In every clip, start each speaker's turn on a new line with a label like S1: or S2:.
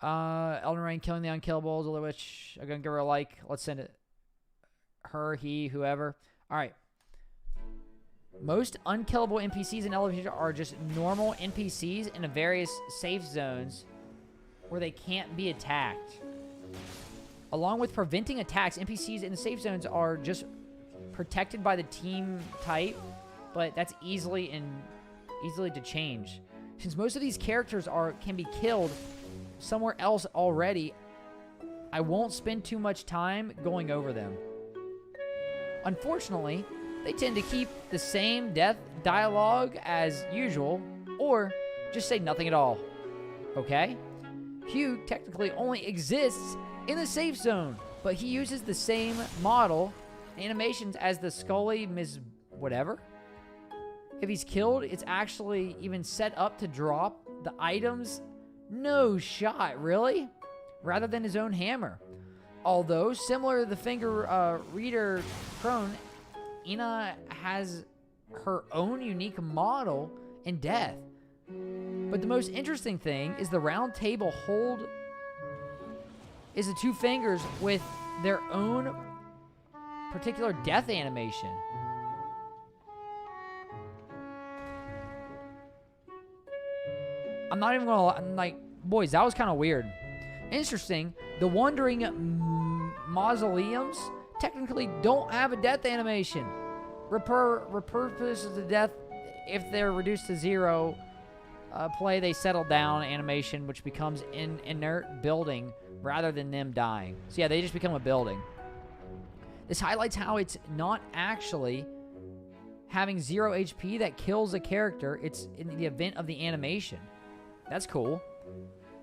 S1: Elden Ring, killing the unkillables, all of which I'm going to give her a like. Let's send it. Her, he, whoever. All right. Most unkillable NPCs in Elden Ring are just normal NPCs in various safe zones where they can't be attacked. Along with preventing attacks, NPCs in the safe zones are just protected by the team type, but that's easily to change. Since most of these characters can be killed somewhere else already, I won't spend too much time going over them. Unfortunately, they tend to keep the same death dialogue as usual, or just say nothing at all. Okay? Hugh technically only exists in the safe zone, but he uses the same model animations as the Scully Ms. Whatever. If he's killed, it's actually even set up to drop the items. No shot, really? Rather than his own hammer. Although, similar to the finger reader crone, Ina has her own unique model in death. But the most interesting thing is the round table hold is the two fingers with their own particular death animation. I'm not even gonna boys, that was kind of weird. Interesting, the wandering mausoleums technically don't have a death animation. Repurpose the death if they're reduced to zero. They settle down animation, which becomes an inert building rather than them dying. So yeah, they just become a building. This highlights how it's not actually having 0 HP that kills a character. It's in the event of the animation. That's cool.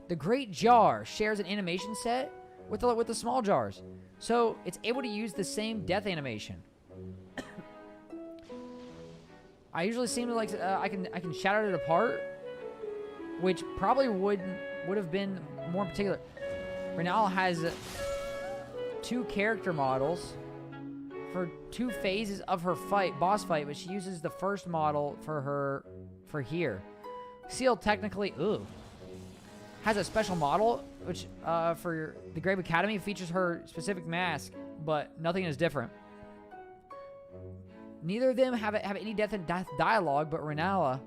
S1: The Great Jar shares an animation set with the small jars, so it's able to use the same death animation. I usually seem to I can shadow it apart, which probably would have been more particular. Renal has 2 character models for 2 phases of her boss fight, but she uses the first model for here. Seal technically, has a special model, which for the Grave Academy features her specific mask, but nothing is different. Neither of them have any death dialogue, but Renala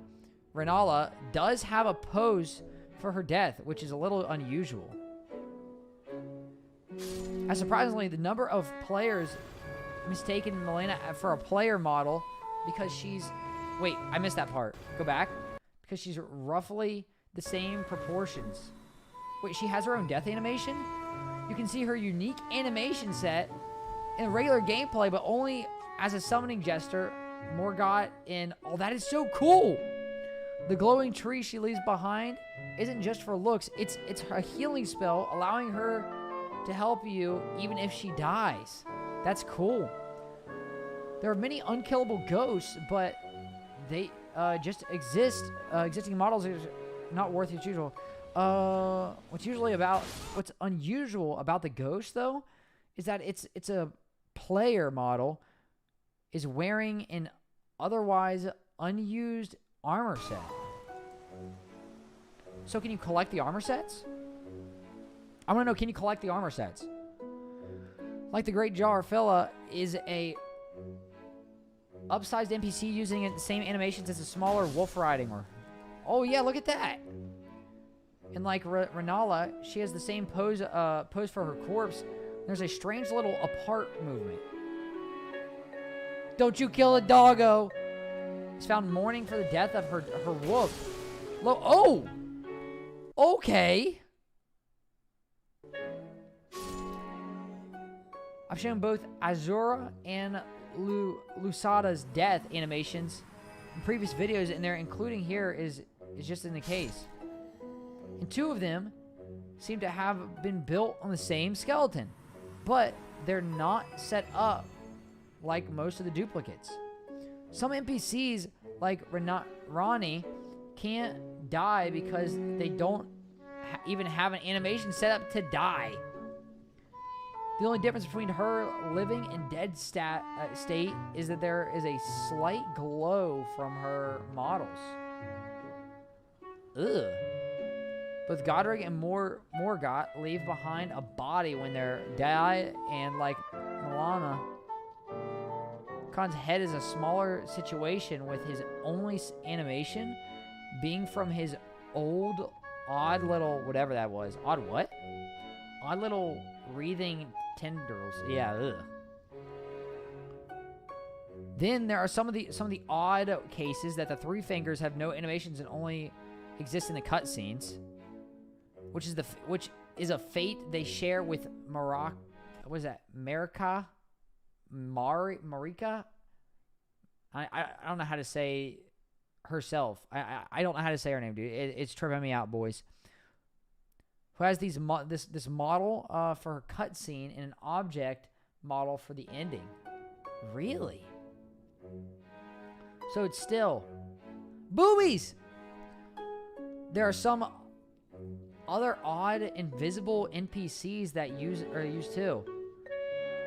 S1: does have a pose for her death, which is a little unusual. As surprisingly, the number of players mistaken Milena for a player model because she's... Wait, I missed that part. Go back. Because she's roughly the same proportions. Wait, she has her own death animation? You can see her unique animation set in regular gameplay, but only as a summoning jester, Morgott in... Oh, that is so cool! The glowing tree she leaves behind isn't just for looks. It's a healing spell, allowing her to help you even if she dies. That's cool. There are many unkillable ghosts, but they just exist. Existing models are not worth as usual. What's unusual about the ghost, though, is that it's a player model is wearing an otherwise unused armor set. So can you collect the armor sets? I want to know, can you collect the armor sets? Like the Great Jar, Phila is a upsized NPC using the same animations as a smaller wolf riding or... Oh yeah, look at that! And like Renala, she has the same pose for her corpse. There's a strange little apart movement. Don't you kill a doggo! Is found mourning for the death of her wolf. Oh! Okay! I've shown both Azura and Lusada's death animations in previous videos, and they're including here is just in the case. And 2 of them seem to have been built on the same skeleton, but they're not set up like most of the duplicates. Some NPCs, like Rani, can't die because they don't even have an animation set up to die. The only difference between her living and dead state is that there is a slight glow from her models. Ugh. Both Godric and Morgott leave behind a body when they die, and like Milana, Khan's head is a smaller situation, with his only animation being from his old odd little whatever that was. Odd what? Odd little wreathing tendrils. Yeah. Ugh. Then there are some of the odd cases that the three fingers have no animations and only exist in the cutscenes, which is a fate they share with Marika. What is that? Marika? Marika? I don't know how to say herself. I don't know how to say her name, dude. It's tripping me out, boys. Who has this model for her cutscene and an object model for the ending? Really? So it's still boobies. There are some other odd invisible NPCs that are used too.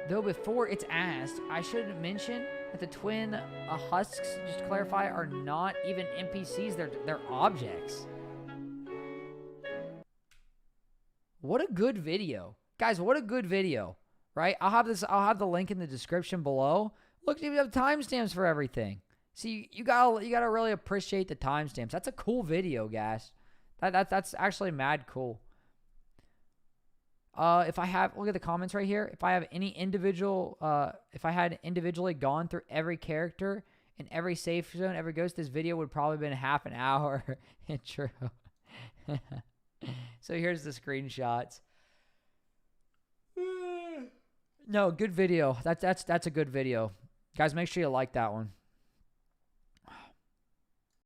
S1: Though before it's asked, I should mention that the twin husks, just to clarify, are not even NPCs. They're objects. What a good video, guys! What a good video, right? I'll have the link in the description below. Look, you have timestamps for everything. See, you gotta really appreciate the timestamps. That's a cool video, guys. That's actually mad cool. If I have, look at the comments right here. If I have any individual, if I had individually gone through every character in every safe zone, every ghost, this video would probably been half an hour. True. So here's the screenshots. No, good video. That's a good video. Guys, make sure you like that one.